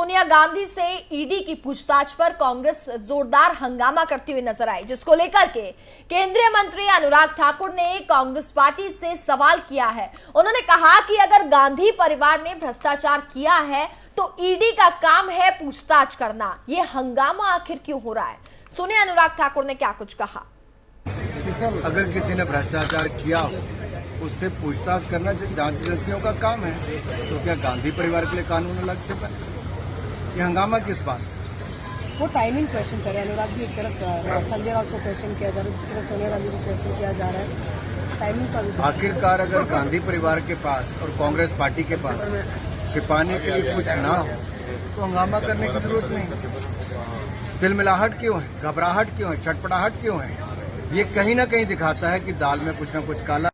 सोनिया गांधी से ईडी की पूछताछ पर कांग्रेस जोरदार हंगामा करती हुई नजर आई, जिसको लेकर के केंद्रीय मंत्री अनुराग ठाकुर ने कांग्रेस पार्टी से सवाल किया है। उन्होंने कहा कि अगर गांधी परिवार ने भ्रष्टाचार किया है तो ईडी का काम है पूछताछ करना। ये हंगामा आखिर क्यों हो रहा है? सुने अनुराग ठाकुर ने क्या कुछ कहा। अगर किसी ने भ्रष्टाचार किया हो उससे पूछताछ करना जांच एजेंसियों का काम है, तो क्या गांधी परिवार के लिए कानून अलग से बने? ये हंगामा किस बात? वो टाइमिंग क्वेश्चन करे अनुराग जी। एक तरफ संजय राउत को क्वेश्चन किया जा रहा है, दूसरी तरफ सोनिया गांधी को क्वेश्चन किया जा रहा है। टाइमिंग का आखिरकार अगर गांधी परिवार के पास और कांग्रेस पार्टी के पास छिपाने के लिए कुछ ना हो तो हंगामा करने की जरूरत नहीं। तिलमिलाहट क्यों है, घबराहट क्यों है, छटपटाहट क्यों है? ये कहीं ना कहीं दिखाता है कि दाल में कुछ ना कुछ काला।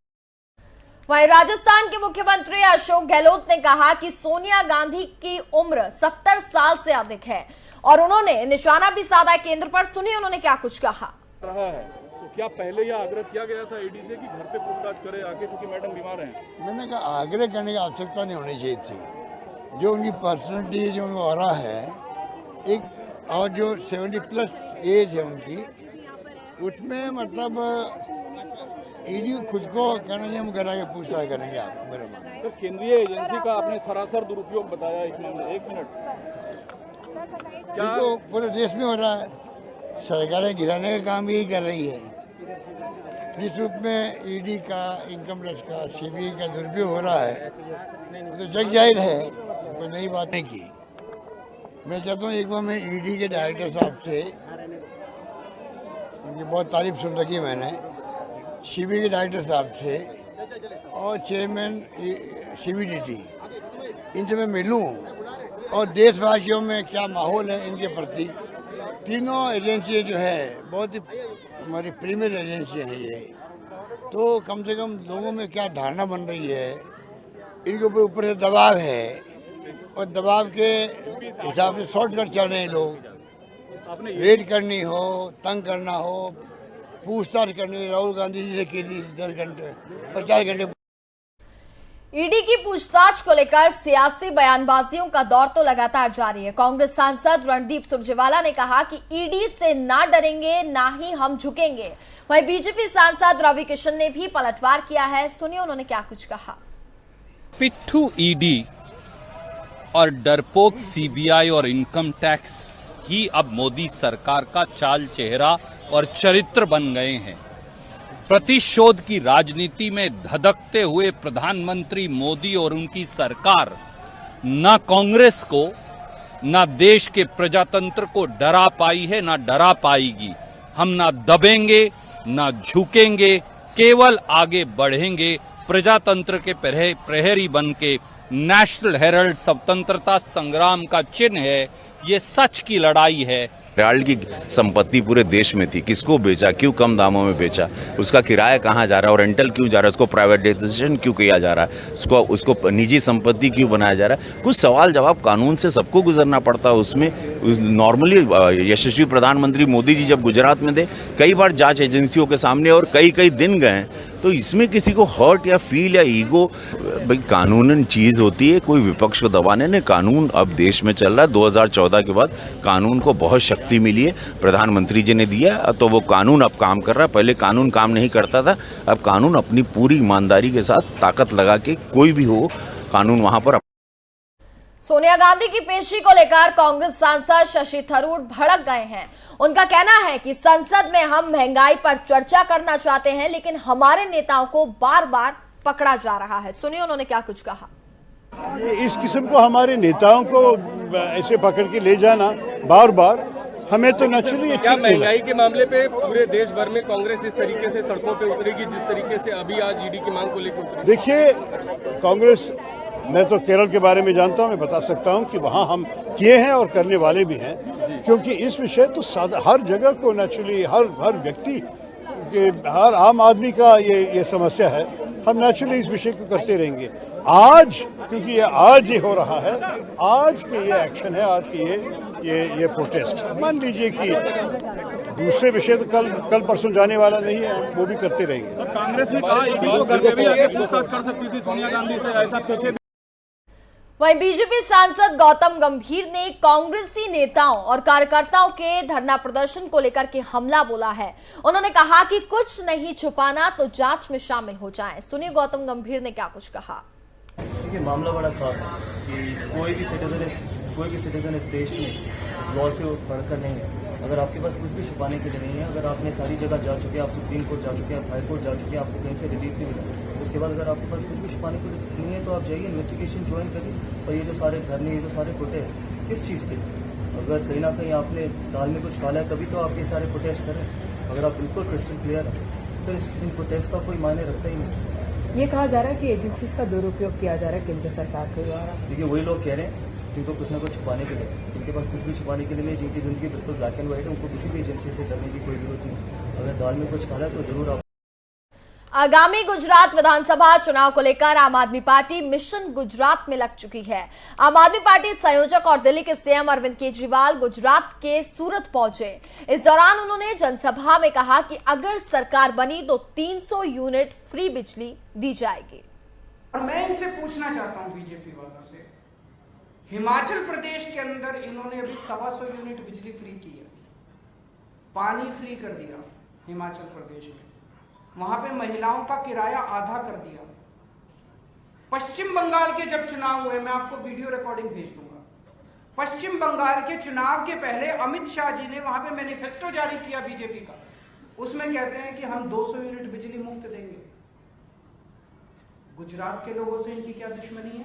वहीं राजस्थान के मुख्यमंत्री अशोक गहलोत ने कहा कि सोनिया गांधी की उम्र 70 साल से अधिक है और उन्होंने निशाना भी साधा केंद्र पर। सुनिए उन्होंने क्या कुछ कहा। रहा है तो क्या पहले यह आग्रह किया गया था ईडी से कि घर पे पूछताछ करे आके, क्योंकि मैडम बीमार हैं? मैंने कहा आग्रह करने की आवश्यकता नहीं होनी चाहिए थी। जो उनकी पर्सनैलिटी जो उनको हो रहा है एक, और जो 70+ एज है उनकी, उसमें मतलब ईडी खुद को कहना चाहिए हम करा के पूछताछ करेंगे। आप मेरे मान सर, केंद्रीय एजेंसी का आपने सरासर दुरुपयोग बताया इस मामले। 1 मिनट, ये तो पूरे देश में हो रहा है। सरकारें गिराने का काम यही कर रही है। जिस रूप में ईडी का, इनकम टैक्स का, सीबीआई का दुरुपयोग हो रहा है तो जग जाहिर है, कोई नई बात नहीं की। मैं चाहता हूँ एक बार मैं ईडी के डायरेक्टर साहब से, उनकी बहुत तारीफ सुन रखी मैंने, सीबीआई के डायरेक्टर साहब से और चेयरमैन सीबीडीटी, इनसे मैं मिलूं और देशवासियों में क्या माहौल है इनके प्रति। तीनों एजेंसियां जो है बहुत ही हमारी प्रीमियर एजेंसियां हैं ये, तो कम से कम लोगों में क्या धारणा बन रही है, इनके ऊपर से दबाव है और दबाव के हिसाब से शॉर्टकट चल रहे हैं लोग। रेड करनी हो, तंग करना हो, पूछताछ करनी, राहुल गांधी जी से की 10 घंटे 50 घंटे। ईडी की पूछताछ को लेकर सियासी बयानबाजियों का दौर तो लगातार जारी है। कांग्रेस सांसद रणदीप सुरजेवाला ने कहा कि ईडी से ना डरेंगे ना ही हम झुकेंगे। वहीं बीजेपी सांसद रवि किशन ने भी पलटवार किया है। सुनिए उन्होंने क्या कुछ कहा। पिट्ठू ईडी और डरपोक सीबीआई और इनकम टैक्स ही अब मोदी सरकार का चाल चेहरा और चरित्र बन गए हैं। प्रतिशोध की राजनीति में धधकते हुए प्रधानमंत्री मोदी और उनकी सरकार न कांग्रेस को, न देश के प्रजातंत्र को डरा पाई है, न डरा पाएगी। हम ना दबेंगे, न झुकेंगे, केवल आगे बढ़ेंगे। प्रजातंत्र के प्रहरी बन के नेशनल हेराल्ड स्वतंत्रता संग्राम का चिन्ह है। ये सच की लड़ाई है। हेराल्ड की संपत्ति पूरे देश में थी, किसको बेचा, क्यों कम दामों में बेचा, उसका किराया कहाँ जा रहा है और रेंटल क्यों जा रहा है, उसको प्राइवेटाइजेशन क्यों किया जा रहा है, उसको निजी संपत्ति क्यों बनाया जा रहा है। कुछ सवाल जवाब कानून से सबको गुजरना पड़ता है। उसमें नॉर्मली यशस्वी प्रधानमंत्री मोदी जी जब गुजरात में थे, कई बार जांच एजेंसियों के सामने और कई दिन गए, तो इसमें किसी को हर्ट या फील या ईगो, भाई कानूनन चीज होती है, कोई विपक्ष को दबाने ने। कानून अब देश में चल रहा है। 2014 के बाद कानून को बहुत शक्ति मिली है, प्रधानमंत्री जी ने दिया, तो वो कानून अब काम कर रहा है। पहले कानून काम नहीं करता था, अब कानून अपनी पूरी ईमानदारी के साथ ताकत लगा के, कोई भी हो, कानून वहां पर। सोनिया गांधी की पेशी को लेकर कांग्रेस सांसद शशि थरूर भड़क गए हैं। उनका कहना है कि संसद में हम महंगाई पर चर्चा करना चाहते हैं, लेकिन हमारे नेताओं को बार बार पकड़ा जा रहा है। सुनिए उन्होंने क्या कुछ कहा। इस किस्म को हमारे नेताओं को ऐसे पकड़ के ले जाना बार बार, हमें तो नेचुरली क्या महंगाई के मामले पे पूरे देश भर में कांग्रेस इस तरीके से सड़कों पे उतरेगी जिस तरीके से अभी आज ईडी की मांग को लेकर? देखिए, कांग्रेस, मैं तो केरल के बारे में जानता हूं, मैं बता सकता हूं कि वहां हम किए हैं और करने वाले भी हैं, क्योंकि इस विषय तो हर जगह को नेचुरली हर व्यक्ति के, हर आम आदमी का ये समस्या है। हम नेचुरली इस विषय को करते रहेंगे। आज क्योंकि ये आज ही हो रहा है, आज के ये एक्शन है, आज के ये प्रोटेस्ट, मान लीजिए कि दूसरे विषय तो कल परसों जाने वाला नहीं है, वो भी करते रहेंगे। कांग्रेस ने कहा ईडी को घर पे भी आके पूछताछ कर सकती थी सोनिया गांधी से, ऐसा कैसे? वहीं बीजेपी सांसद गौतम गंभीर ने कांग्रेसी नेताओं और कार्यकर्ताओं के धरना प्रदर्शन को लेकर के हमला बोला है। उन्होंने कहा कि कुछ नहीं छुपाना तो जांच में शामिल हो जाएं। सुनिए गौतम गंभीर ने क्या कुछ कहा। देखिए, मामला बड़ा साफ है कि कोई भी सिटीजन इस देश में लॉ से बढ़कर नहीं है। अगर आपके पास कुछ भी छुपाने के लिए नहीं है, अगर आपने सारी जगह जा चुके हैं, आप सुप्रीम कोर्ट जा चुके हैं, आप हाई कोर्ट जा चुके हैं, आपको कहीं से रिलीफ नहीं मिला, उसके बाद अगर आपके पास कुछ भी छुपाने के लिए नहीं है तो आप जाइए, इन्वेस्टिगेशन ज्वाइन करिए। और ये जो सारे धरने, ये जो सारे प्रोटेस्ट किस चीज़ के, अगर कहीं ना कहीं आपने दाल में कुछ डाला है तभी तो आप ये सारे प्रोटेस्ट करें। अगर आप बिल्कुल क्रिस्टल क्लियर है फिर इन प्रोटेस्ट का कोई मायने रखता ही नहीं। ये कहा जा रहा है कि एजेंसीज का दुरुपयोग किया जा रहा है केंद्र सरकार के द्वारा। देखिए, वही लोग कह रहे हैं जिनको कुछ ना कुछ छुपाने के लिए, जिनके पास कुछ भी छुपाने के लिए नहीं, जिनकी जिंदगी बिल्कुल ब्लैक एंड व्हाइट है, उनको किसी भी एजेंसी से डरने की कोई जरूरत नहीं। अगर दाल में कुछ खाना है तो जरूर आप। आगामी गुजरात विधानसभा चुनाव को लेकर आम आदमी पार्टी मिशन गुजरात में लग चुकी है। आम आदमी पार्टी संयोजक और दिल्ली के सीएम अरविंद केजरीवाल गुजरात के सूरत पहुंचे। इस दौरान उन्होंने जनसभा में कहा कि अगर सरकार बनी तो 300 यूनिट फ्री बिजली दी जाएगी। और मैं इनसे पूछना चाहता हूं बीजेपी वालों से, हिमाचल प्रदेश के अंदर इन्होंने अभी 125 यूनिट बिजली फ्री की है, पानी फ्री कर दिया हिमाचल प्रदेश में, वहां पे महिलाओं का किराया आधा कर दिया। पश्चिम बंगाल के जब चुनाव हुए, मैं आपको वीडियो रिकॉर्डिंग भेज दूंगा, पश्चिम बंगाल के चुनाव के पहले अमित शाह जी ने वहां पे मैनिफेस्टो जारी किया बीजेपी का, उसमें कहते हैं कि हम 200 यूनिट बिजली मुफ्त देंगे। गुजरात के लोगों से इनकी क्या दुश्मनी है?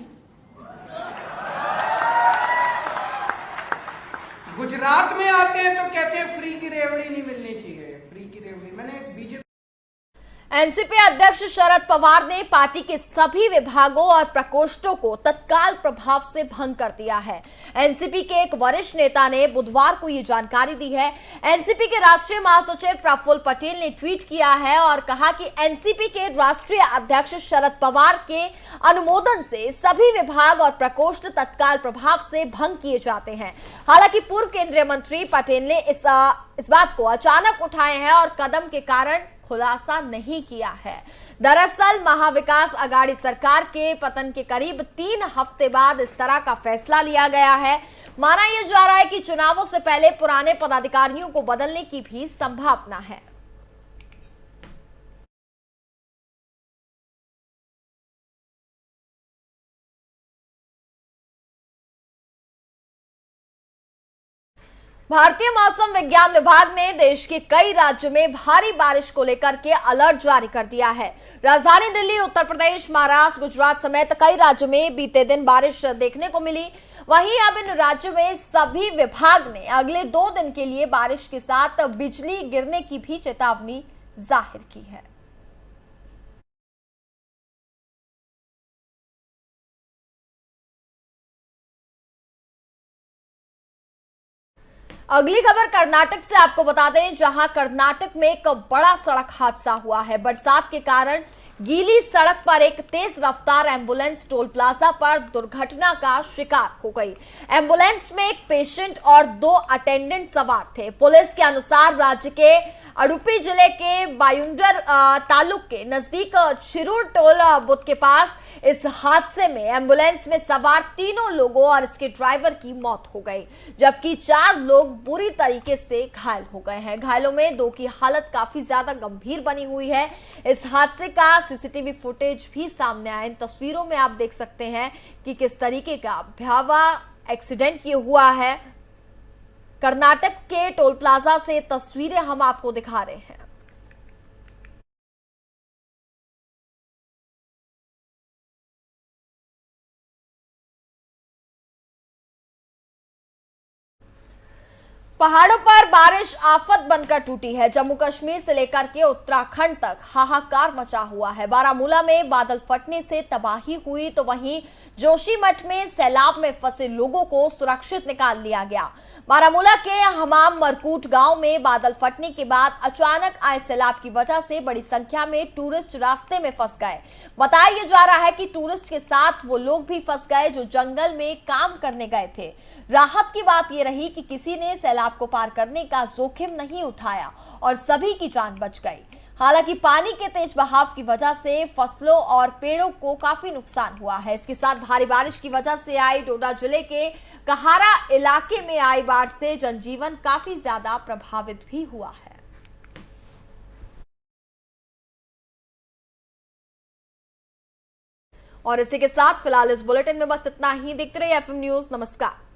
गुजरात में आते हैं तो कहते हैं फ्री की रेवड़ी नहीं मिलनी चाहिए, फ्री की रेवड़ी। मैंने बीजेपी एनसीपी अध्यक्ष शरद पवार ने पार्टी के सभी विभागों और प्रकोष्ठों को तत्काल प्रभाव से भंग कर दिया है। एनसीपी के एक वरिष्ठ नेता ने बुधवार को यह जानकारी दी है। एनसीपी के राष्ट्रीय महासचिव प्रफुल्ल पटेल ने ट्वीट किया है और कहा कि एनसीपी के राष्ट्रीय अध्यक्ष शरद पवार के अनुमोदन से सभी विभाग और प्रकोष्ठ तत्काल प्रभाव से भंग किए जाते हैं। हालांकि पूर्व केंद्रीय मंत्री पटेल ने इस बात को अचानक उठाए हैं और कदम के कारण खुलासा नहीं किया है। दरअसल महाविकास अघाड़ी सरकार के पतन के करीब 3 हफ्ते बाद इस तरह का फैसला लिया गया है। माना यह जा रहा है कि चुनावों से पहले पुराने पदाधिकारियों को बदलने की भी संभावना है। भारतीय मौसम विज्ञान विभाग ने देश के कई राज्यों में भारी बारिश को लेकर के अलर्ट जारी कर दिया है। राजधानी दिल्ली, उत्तर प्रदेश, महाराष्ट्र, गुजरात समेत कई राज्यों में बीते दिन बारिश देखने को मिली। वहीं अब इन राज्यों में सभी विभाग ने अगले 2 दिन के लिए बारिश के साथ बिजली गिरने की भी चेतावनी जाहिर की है। अगली खबर कर्नाटक से आपको बता दें, जहां कर्नाटक में एक बड़ा सड़क हादसा हुआ है। बरसात के कारण गीली सड़क पर एक तेज रफ्तार एम्बुलेंस टोल प्लाजा पर दुर्घटना का शिकार हो गई। एम्बुलेंस में एक पेशेंट और 2 अटेंडेंट सवार थे। पुलिस के अनुसार राज्य के उडुपी जिले के बायुंडर तालुक के नजदीक शिरूर टोल बूथ के पास इस हादसे में एम्बुलेंस में सवार 3 लोगों और इसके ड्राइवर की मौत हो गई, जबकि 4 लोग बुरी तरीके से घायल हो गए हैं। घायलों में 2 की हालत काफी ज्यादा गंभीर बनी हुई है। इस हादसे का सीसीटीवी फुटेज भी सामने आया। इन तस्वीरों में आप देख सकते हैं कि किस तरीके का भयावह एक्सीडेंट ये हुआ है। कर्नाटक के टोल प्लाजा से तस्वीरें हम आपको दिखा रहे हैं। पहाड़ों पर बारिश आफत बनकर टूटी है। जम्मू कश्मीर से लेकर के उत्तराखंड तक हाहाकार मचा हुआ है। बारामूला में बादल फटने से तबाही हुई तो वहीं जोशीमठ में सैलाब में फंसे लोगों को सुरक्षित निकाल लिया गया। बारामूला के हमाम मरकूट गांव में बादल फटने के बाद अचानक आए सैलाब की वजह से बड़ी संख्या में टूरिस्ट रास्ते में फंस गए। बताया जा रहा है कि टूरिस्ट के साथ वो लोग भी फंस गए जो जंगल में काम करने गए थे। राहत की बात यह रही कि किसी ने सैलाब को पार करने का जोखिम नहीं उठाया और सभी की जान बच गई। हालांकि पानी के तेज बहाव की वजह से फसलों और पेड़ों को काफी नुकसान हुआ है। इसके साथ भारी बारिश की वजह से आई डोडा जिले के कहारा इलाके में आई बाढ़ से जनजीवन काफी ज्यादा प्रभावित भी हुआ है। और इसी के साथ फिलहाल इस बुलेटिन में बस इतना ही। देखते रहिए FM न्यूज। नमस्कार।